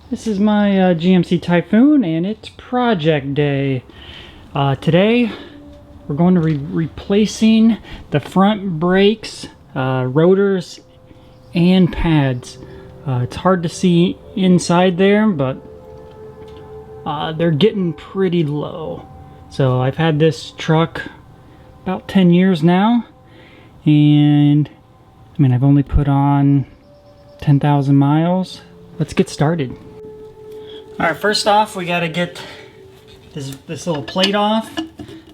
This is my GMC Typhoon, and it's project day. Today we're going to be replacing the front brakes, rotors, and pads. It's hard to see inside there, but they're getting pretty low. So I've had this truck about 10 years now, and I mean, I've only put on 10,000 miles. Let's get started. Alright, first off, we gotta get this little plate off.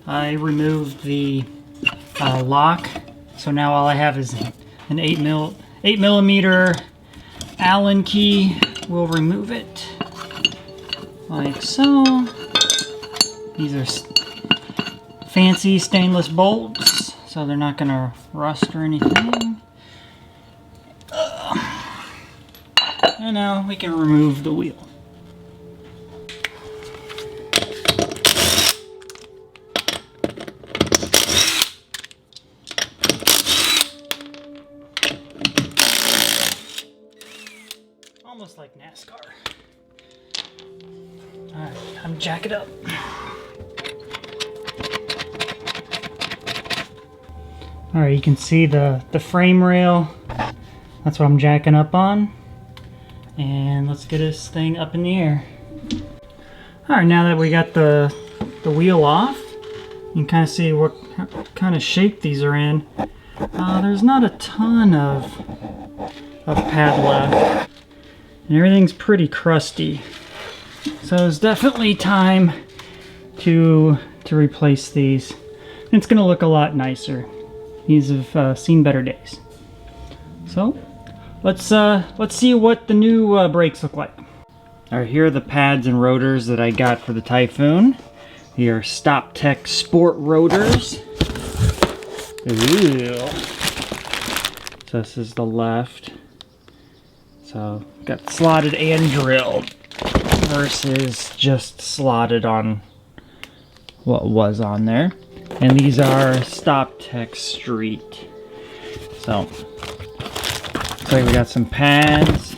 I removed the lock, so now all I have is an 8 millimeter Allen key. We'll remove it like so. These are fancy stainless bolts, so they're not gonna rust or anything. And now we can remove the wheel. Almost like NASCAR. Alright, I'm jack it up. Alright, you can see the frame rail. That's what I'm jacking up on. And let's get this thing up in the air. Alright, now that we got the wheel off, you can kind of see what kind of shape these are in. There's not a ton of pad left. And everything's pretty crusty. So it's definitely time to replace these. And it's gonna look a lot nicer. These have seen better days. So let's see what the new brakes look like. Alright, here are the pads and rotors that I got for the Typhoon. They are Stop Tech Sport rotors. Ooh. So this is the left. So got slotted and drilled versus just slotted on what was on there. And these are Stop Tech Street. So looks like we got some pads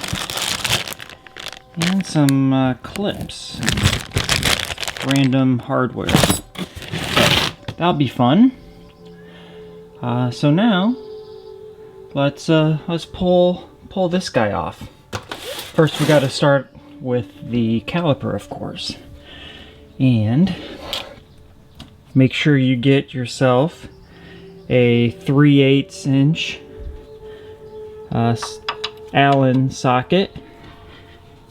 and some clips, random hardware. So that'll be fun. So now let's pull this guy off. First we got to start with the caliper, of course, and make sure you get yourself a 3/8 inch Allen socket,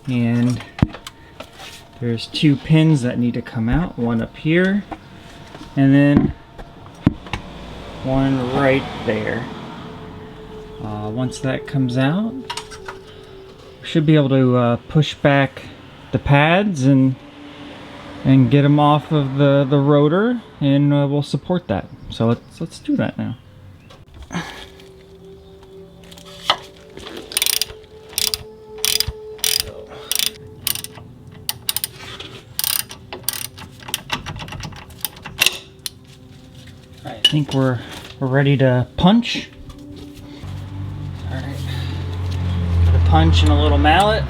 and there's 2 pins that need to come out, one up here and then one right there. Once that comes out, we should be able to push back the pads and get them off of the rotor, and we'll support that. So let's do that now. I think we're ready to punch. All right, got a punch and a little mallet.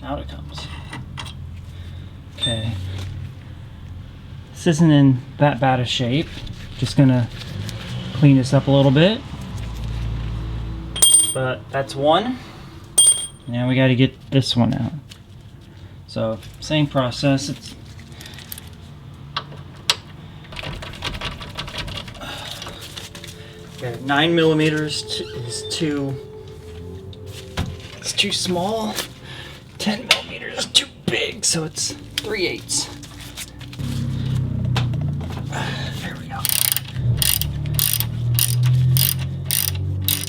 Out it comes. Okay, this isn't in that bad a shape. Just gonna clean this up a little bit. But that's one. Now we got to get this one out. So same process. It's okay, 9 millimeters is too small. 10 millimeters is too big, so it's 3/8. There we go.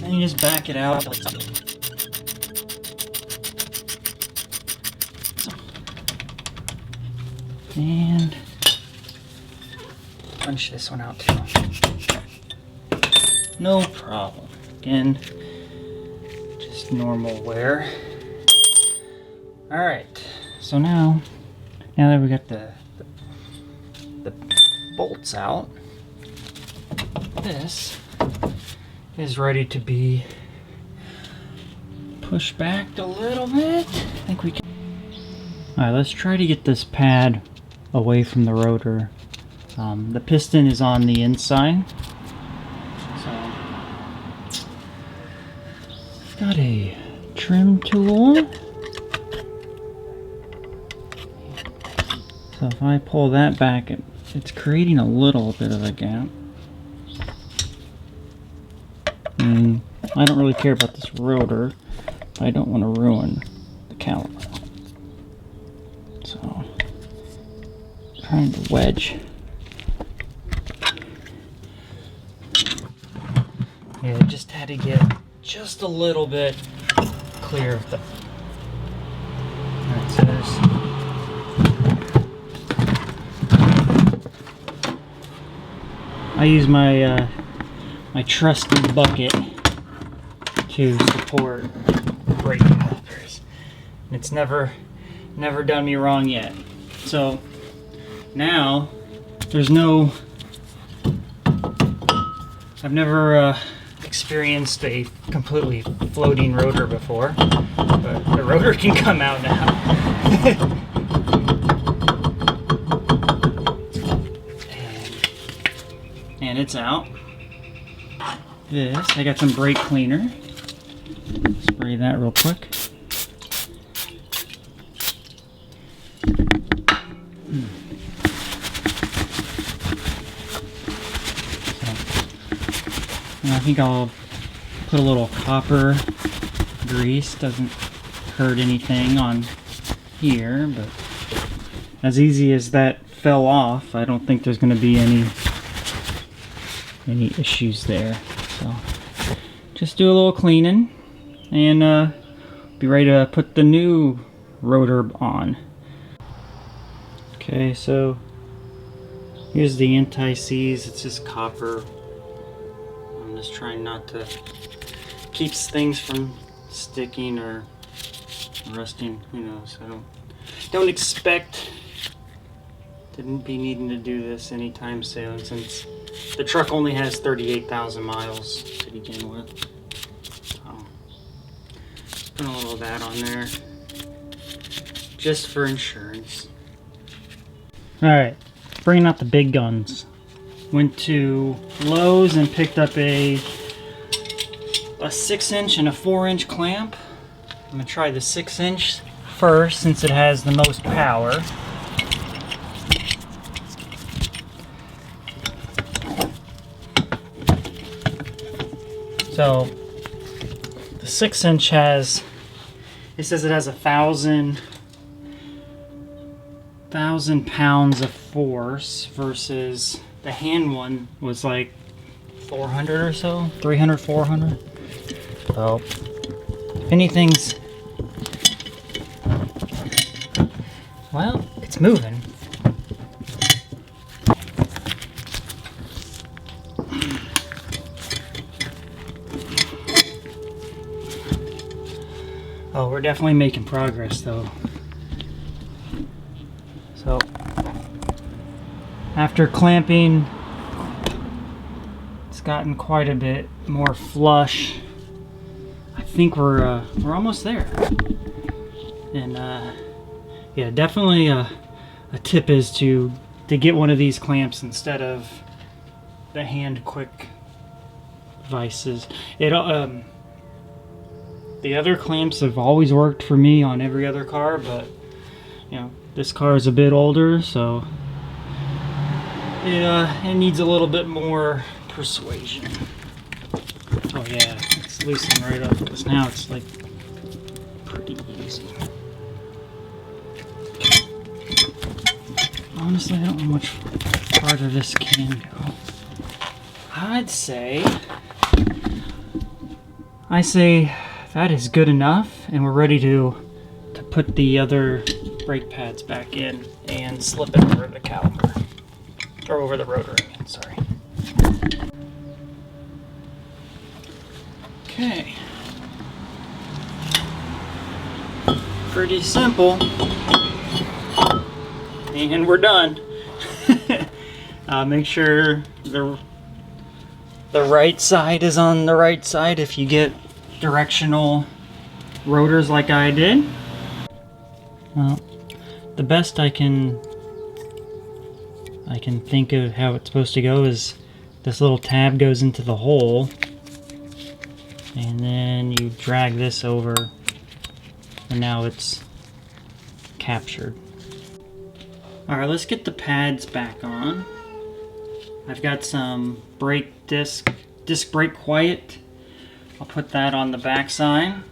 And you just back it out. And punch this one out too. No problem. Again, just normal wear. Alright, so now that we got the bolts out, this is ready to be pushed back a little bit. I think we can. All right, let's try to get this pad away from the rotor. The piston is on the inside. So I've got a trim tool. So if I pull that back, it's creating a little bit of a gap. And I don't really care about this rotor. I don't want to ruin the caliper. So, trying to wedge. Yeah, just had to get just a little bit clear of the. Alright, so there's. I use my my trusty bucket to support brake calipers. It's never done me wrong yet. So now there's no. I've never experienced a completely floating rotor before, but the rotor can come out now. And it's out. This, I got some brake cleaner. Spray that real quick. And I think I'll put a little copper grease. Doesn't hurt anything on here, but as easy as that fell off, I don't think there's going to be any issues there. So just do a little cleaning and be ready to put the new rotor on. Okay, so here's the anti-seize. It's just copper. I'm just trying not to keeps things from sticking or rusting. Who knows? I don't expect to be needing to do this anytime soon, since the truck only has 38,000 miles to begin with. Put a little of that on there, just for insurance. Alright, bringing out the big guns. Went to Lowe's and picked up a 6-inch and a 4-inch clamp. I'm going to try the 6-inch first, since it has the most power. So the 6-inch has, it says it has 1,000 pounds of force, versus the hand one was like 400 or so, 300, 400. So if anything's, well, it's moving. Oh, we're definitely making progress though. So after clamping, it's gotten quite a bit more flush. I think we're almost there. And yeah, definitely a tip is to get one of these clamps instead of the hand quick vices. The other clamps have always worked for me on every other car, but you know, this car is a bit older, so it needs a little bit more persuasion. Oh yeah, it's loosening right up, because now it's like pretty easy. Honestly, I don't know how much farther this can go. I say that is good enough, and we're ready to put the other brake pads back in and slip it over the caliper, or over the rotor, I mean, sorry. Okay. Pretty simple. And we're done. Make sure the the right side is on the right side if you get directional rotors like I did. Well, the best I can think of how it's supposed to go is this little tab goes into the hole, and then you drag this over, and now it's captured. Alright, let's get the pads back on. I've got some brake disc brake quiet. I'll put that on the back side.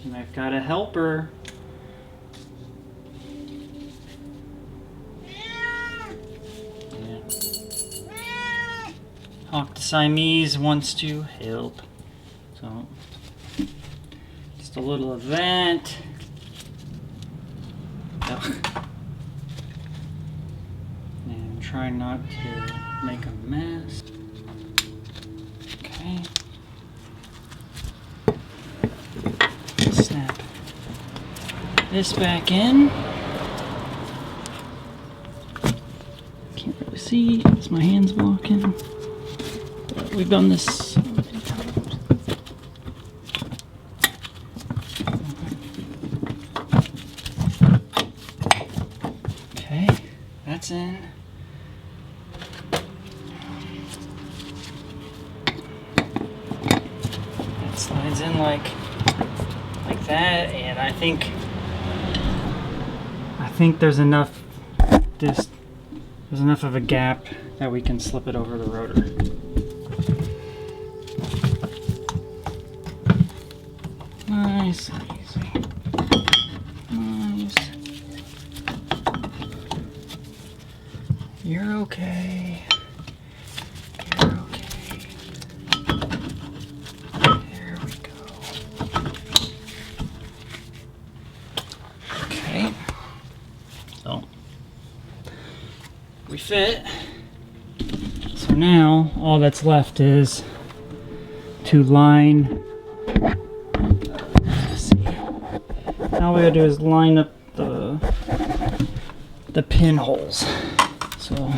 And I've got a helper. Hawk the Siamese wants to help. So, just a little of that. Oh. And try not to make a mess. Okay. Snap this back in. Can't really see as my hand's blocking. But we've done this so many times. Okay, that's in. That slides in like that, and I think there's enough there's enough of a gap that we can slip it over the rotor. Nice and easy. Nice. You're okay. You're okay. There we go. Okay. So we fit. So now all that's left is to line. All we gotta do is line up the pinholes. So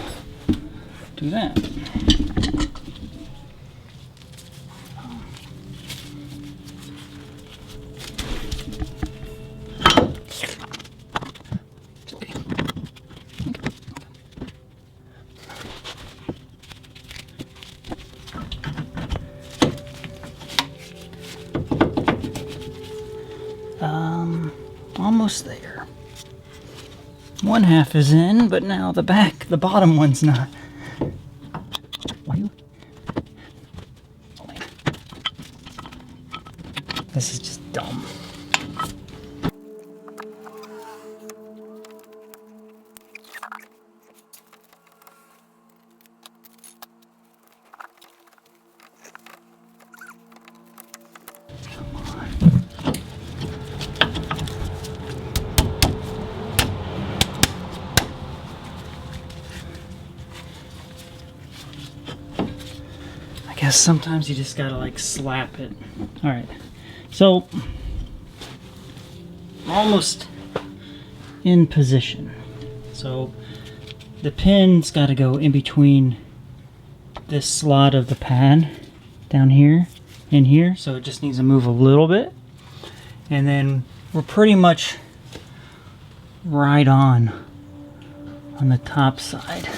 do that. Almost there. One half is in, but now the bottom one's not. This is just dumb. I guess sometimes you just gotta like slap it. Alright, so almost in position. So the pin's gotta go in between this slot of the pad down here and here, so it just needs to move a little bit, and then we're pretty much right on the top side.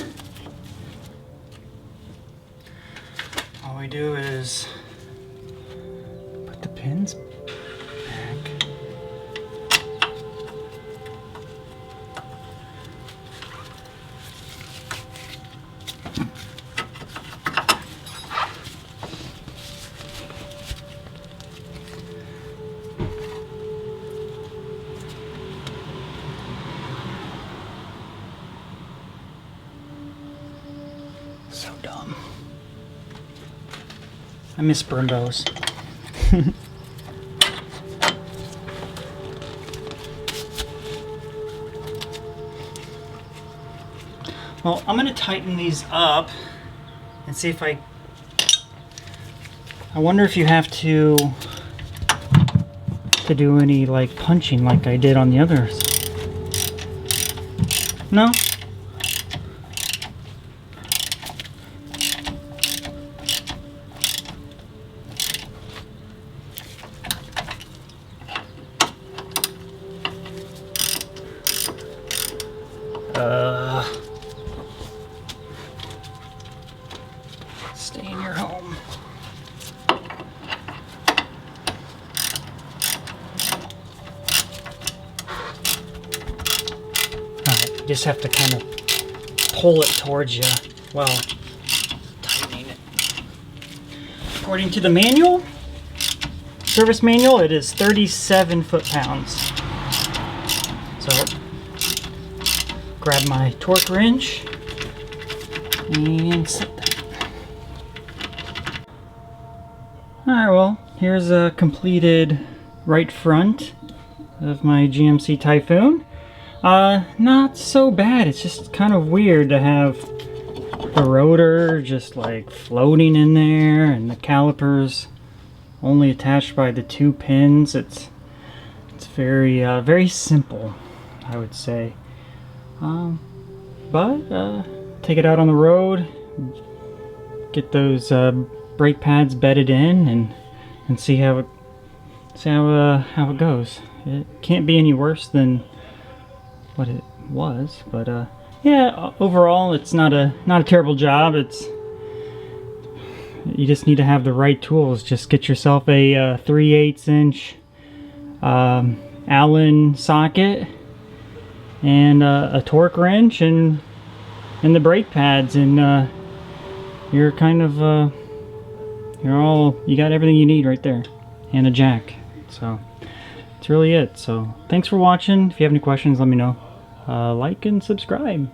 All we do is put the pins back. So dumb. I miss Brembos. Well, I'm gonna tighten these up and see if I wonder if you have to do any like punching like I did on the others. No? Stay in your home. Alright, you just have to kind of pull it towards you while tightening it. According to the manual, service manual, it is 37 foot-pounds. So, grab my torque wrench and set that. Alright, well, here's a completed right front of my GMC Typhoon. Not so bad. It's just kind of weird to have the rotor just like floating in there and the calipers only attached by the 2 pins. It's very very simple, I would say. But take it out on the road, get those brake pads bedded in, and see how it goes. It can't be any worse than what it was, but yeah, overall it's not a terrible job. You just need to have the right tools. Just get yourself a 3/8 inch Allen socket and a torque wrench and the brake pads, and you're kind of you got everything you need right there, and a jack. So that's really it. So thanks for watching. If you have any questions, let me know. Like and subscribe.